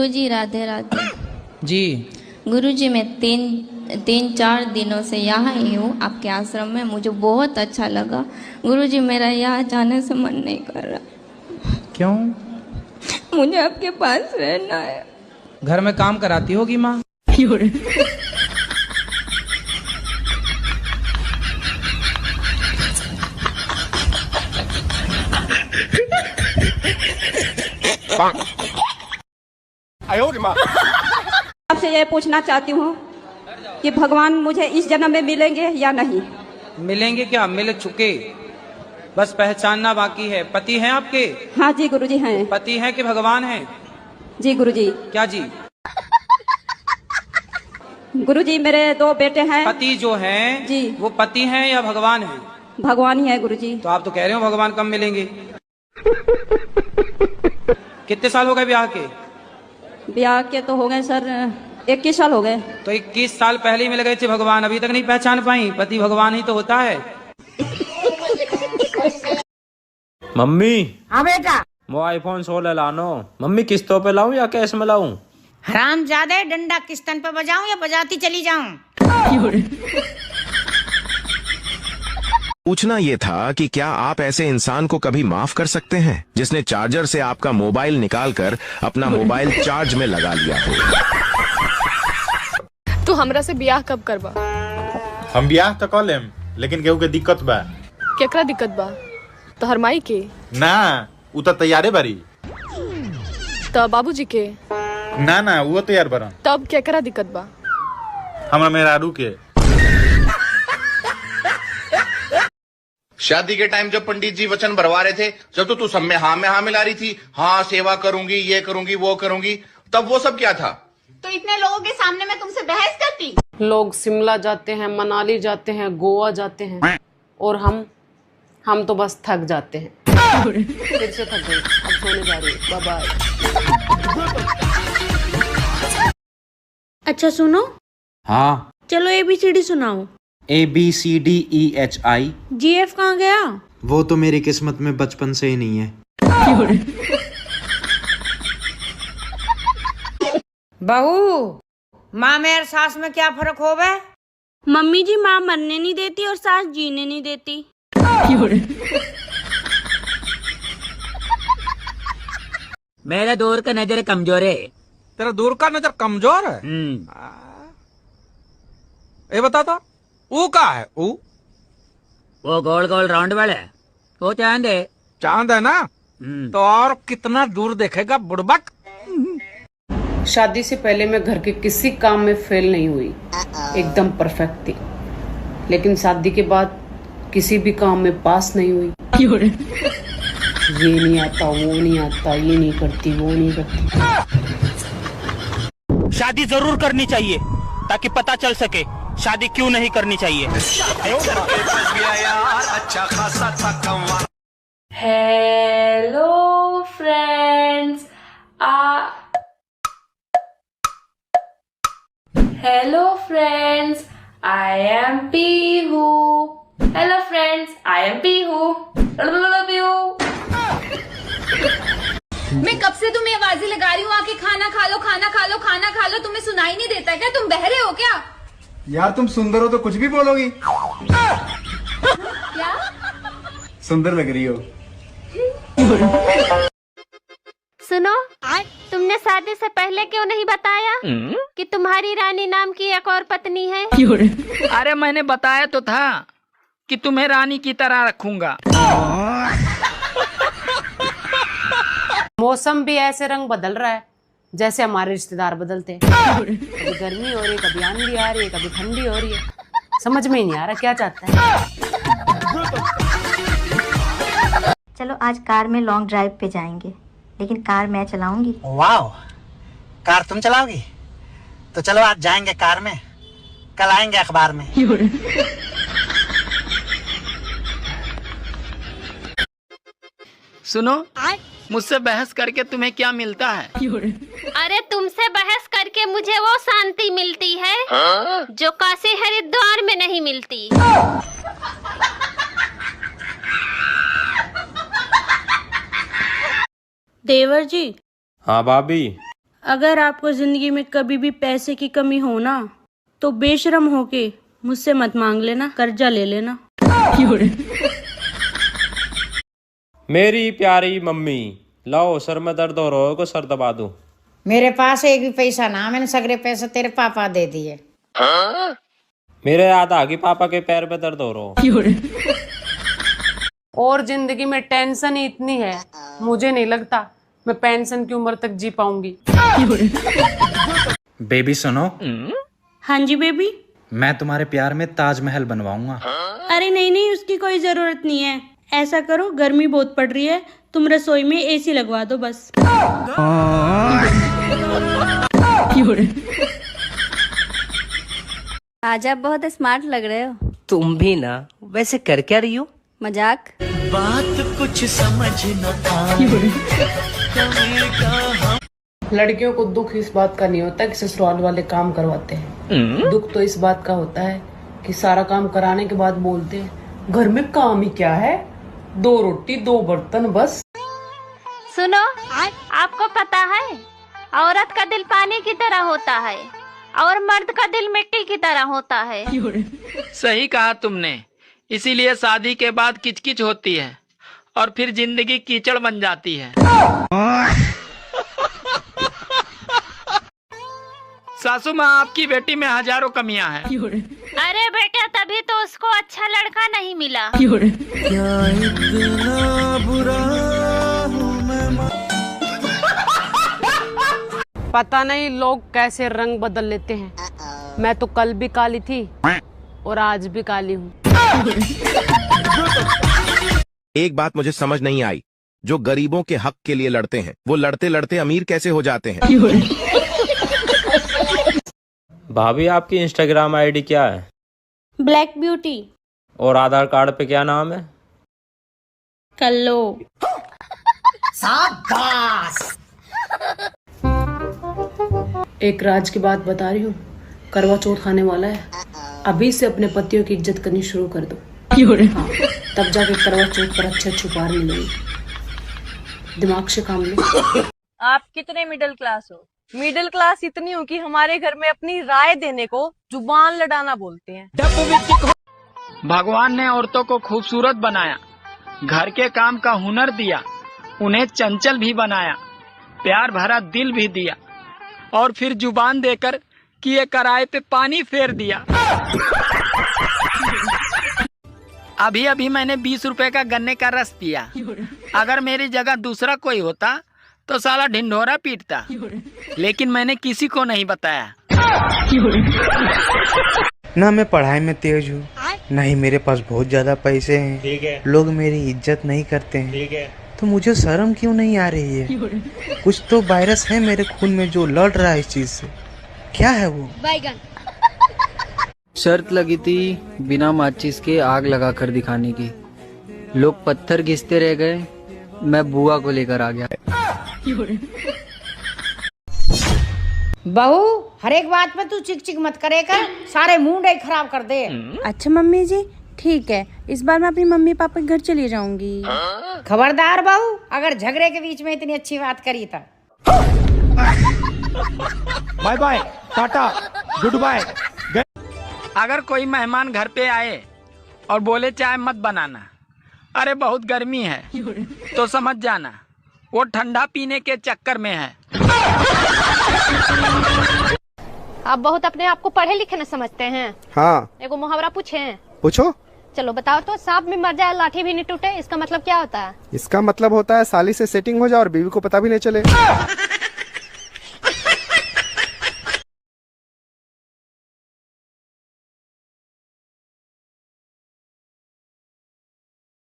गुरुजी राधे राधे। जी गुरुजी मैं तीन चार दिनों से यहाँ ही हूँ आपके आश्रम में। मुझे बहुत अच्छा लगा गुरुजी। मेरा यहाँ जाने से मन नहीं कर रहा। क्यों? मुझे आपके पास रहना है। घर में काम कराती होगी माँ। आपसे ये पूछना चाहती हूँ कि भगवान मुझे इस जन्म में मिलेंगे या नहीं? मिलेंगे क्या, मिल चुके, बस पहचानना बाकी है। पति हैं आपके? हाँ जी गुरुजी हैं। पति हैं कि भगवान हैं? जी गुरुजी। क्या जी? गुरुजी मेरे 2 बेटे हैं। पति जो हैं जी वो पति हैं या भगवान हैं? भगवान ही है गुरुजी। तो आप तो कह रहे हो भगवान कब मिलेंगे। कितने साल हो गए ब्याह के? ब्याह के तो हो गए सर 21 साल हो गए। तो 21 साल पहले ही मिल गए थे भगवान, अभी तक नहीं पहचान पाई? पति भगवान ही तो होता है। मम्मी। हाँ बेटा। वो आईफोन 16 लानो। मम्मी किस्तों पे लाऊं या कैश में लाऊं? हराम ज्यादा डंडा किस्तन पे बजाऊं या बजाती चली जाऊं? पूछना ये था कि क्या आप ऐसे इंसान को कभी माफ कर सकते हैं जिसने चार्जर से आपका मोबाइल निकालकर अपना मोबाइल चार्ज में लगा लिया हो? तू हमरा से ब्याह कब करबा? हम ब्याह तो कर लेम, लेकिन केहू के दिक्कत बा। केकरा दिक्कत बा? तोहर माई के? ना, उ तो तैयारे बारी। त बाबूजी के? ना ना, वो तैयार बरन। तब केकरा दिक्कत बा? हमरा मेहरारू के। शादी के टाइम जब पंडित जी वचन भरवा रहे थे, जब तो तू सब में हाँ मिला रही थी, हाँ सेवा करूंगी, ये करूंगी, वो करूंगी, तब वो सब क्या था? तो इतने लोगों के सामने मैं तुमसे बहस करती? लोग शिमला जाते हैं, मनाली जाते हैं, गोवा जाते हैं, और हम तो बस थक जाते हैं। फिर से थक गई, अब सोने जा रही हूँ। Bye bye. अच्छा सुनो। हाँ। चलो ABCD सुनाओ। ABCDEHI। GF कहाँ गया? वो तो मेरी किस्मत में बचपन से ही नहीं है। बहू, माँ में और सास में क्या फर्क हो गए? मम्मी जी माँ मरने नहीं देती और सास जीने नहीं देती। मेरा दूर का नजर कमजोर है। तेरा दूर का नजर कमजोर है? ये बता तो वो का है? वो गोल गोल राउंड वाले, वो चांद है। चांद है ना? तो और कितना दूर देखेगा बुड़बक। शादी से पहले मैं घर के किसी काम में फेल नहीं हुई, एकदम परफेक्ट थी। लेकिन शादी के बाद किसी भी काम में पास नहीं हुई। ये नहीं आता, वो नहीं आता, ये नहीं करती, वो नहीं करती। शादी जरूर करनी चाहिए ताकि पता चल सके शादी क्यों नहीं करनी चाहिए। Hello friends, hello friends, I am Pihu. Hello friends, I am Pihu. Love you. मैं कब से तुम्हें आवाजें लगा रही हूँ, आके खाना खा लो, खाना खा लो, खाना खा लो। तुम्हें सुनाई नहीं देता क्या? तुम बहरे हो क्या? यार तुम सुंदर हो तो कुछ भी बोलोगी। क्या? सुंदर लग रही हो। सुनो, तुमने शादी से पहले क्यों नहीं बताया कि तुम्हारी रानी नाम की एक और पत्नी है? अरे मैंने बताया तो था कि तुम्हें रानी की तरह रखूंगा। मौसम भी ऐसे रंग बदल रहा है जैसे हमारे रिश्तेदार बदलते हैं। कभी गर्मी हो रही है, कभी आंधी आ रही है, कभी ठंडी हो रही है। समझ में ही नहीं आ रहा क्या चाहता है। चलो आज कार में लॉन्ग ड्राइव पे जाएंगे, लेकिन कार मैं चलाऊंगी। वाह, कार तुम चलाओगी? तो चलो आज जाएंगे कार में, कल आएंगे अखबार में। सुनो, मुझसे बहस करके तुम्हें क्या मिलता है? अरे तुमसे बहस करके मुझे वो शांति मिलती है जो काशी हरिद्वार में नहीं मिलती। देवर जी। हाँ भाभी। अगर आपको जिंदगी में कभी भी पैसे की कमी हो ना, तो बेशरम होके मुझसे मत मांग लेना, कर्जा ले लेना। मेरी प्यारी मम्मी, लाओ सर में दर्द हो रहा है को सर दबा दूं। मेरे पास एक भी पैसा ना, मैंने सगरे पैसे तेरे पापा दे दिए। मेरे याद आ गई पापा के पैर में दर्द हो रहा है। और जिंदगी में टेंशन ही इतनी है, मुझे नहीं लगता मैं पेंशन की उम्र तक जी पाऊंगी। बेबी सुनो। हाँ जी बेबी। मैं तुम्हारे प्यार में ताजमहल बनवाऊंगा। अरे नहीं नहीं, उसकी कोई जरूरत नहीं है। ऐसा करो, गर्मी बहुत पड़ रही है, तुम रसोई में एसी लगवा दो बस। आज आप बहुत स्मार्ट लग रहे हो। तुम भी ना। वैसे कर क्या रही हो? मजाक। बात कुछ समझ न आए। लड़कियों को दुख इस बात का नहीं होता कि ससुराल वाले काम करवाते हैं। दुख तो इस बात का होता है कि सारा काम कराने के बाद बोलते हैं घर में काम ही क्या है, 2 रोटी 2 बर्तन बस। सुनो, आपको पता है औरत का दिल पानी की तरह होता है और मर्द का दिल मिट्टी की तरह होता है। सही कहा तुमने, इसीलिए शादी के बाद किचकिच होती है और फिर जिंदगी कीचड़ बन जाती है। सासू माँ, आपकी बेटी में हजारों कमियां हैं। अरे बेटा, तभी तो उसको अच्छा लड़का नहीं मिला। क्या इतना बुरा हूँ मैं। पता नहीं लोग कैसे रंग बदल लेते हैं। मैं तो कल भी काली थी और आज भी काली हूँ। एक बात मुझे समझ नहीं आई, जो गरीबों के हक के लिए लड़ते हैं वो लड़ते लड़ते अमीर कैसे हो जाते हैं? भाभी, आपकी इंस्टाग्राम आईडी क्या है? Black beauty. और आधार कार्ड पे क्या नाम है? कल्लो। शाबाश। एक राज की बात बता रही हूँ, करवा चौथ खाने वाला है, अभी से अपने पतियों की इज्जत करनी शुरू कर दो। हाँ, तब जाके करवा चौथ पर अच्छे उपहार मिलेंगे। दिमाग से काम लो। आप कितने मिडिल क्लास हो? मिडिल क्लास इतनी हूँ कि हमारे घर में अपनी राय देने को जुबान लड़ाना बोलते हैं। भगवान ने औरतों को खूबसूरत बनाया, घर के काम का हुनर दिया, उन्हें चंचल भी बनाया, प्यार भरा दिल भी दिया और फिर जुबान देकर किए कराए पे पानी फेर दिया। अभी अभी मैंने 20 रुपए का गन्ने का रस पिया। अगर मेरी जगह दूसरा कोई होता तो साला ढिंढोरा पीटता, लेकिन मैंने किसी को नहीं बताया। ना मैं पढ़ाई में तेज हूँ, ना ही मेरे पास बहुत ज्यादा पैसे हैं। लोग मेरी इज्जत नहीं करते हैं, तो मुझे शर्म क्यों नहीं आ रही है? कुछ तो वायरस है मेरे खून में जो लड़ रहा है इस चीज से। क्या है वो? बैगन। शर्त लगी थी बिना माचिस के आग लगाकर दिखाने की। लोग पत्थर घिसते रह गए, मैं बुआ को लेकर आ गया। बहू, हर एक बात पे तू चिक चिक मत करे कर, सारे मूड ही खराब कर दे। अच्छा मम्मी जी, ठीक है, इस बार मैं अपनी मम्मी पापा के घर चली जाऊंगी। खबरदार बहू, अगर झगड़े के बीच में इतनी अच्छी बात करी तो। Bye bye, tata, good bye. अगर कोई मेहमान घर पे आए और बोले चाय मत बनाना, अरे बहुत गर्मी है, तो समझ जाना वो ठंडा पीने के चक्कर में है। आप बहुत अपने आप को पढ़े लिखे न समझते हैं। हाँ। एगो मुहावरा पूछे? पूछो। चलो बताओ तो। सांप भी मर जाए लाठी भी नहीं टूटे, इसका मतलब क्या होता है? इसका मतलब होता है साली से सेटिंग हो जाए और बीवी को पता भी नहीं चले।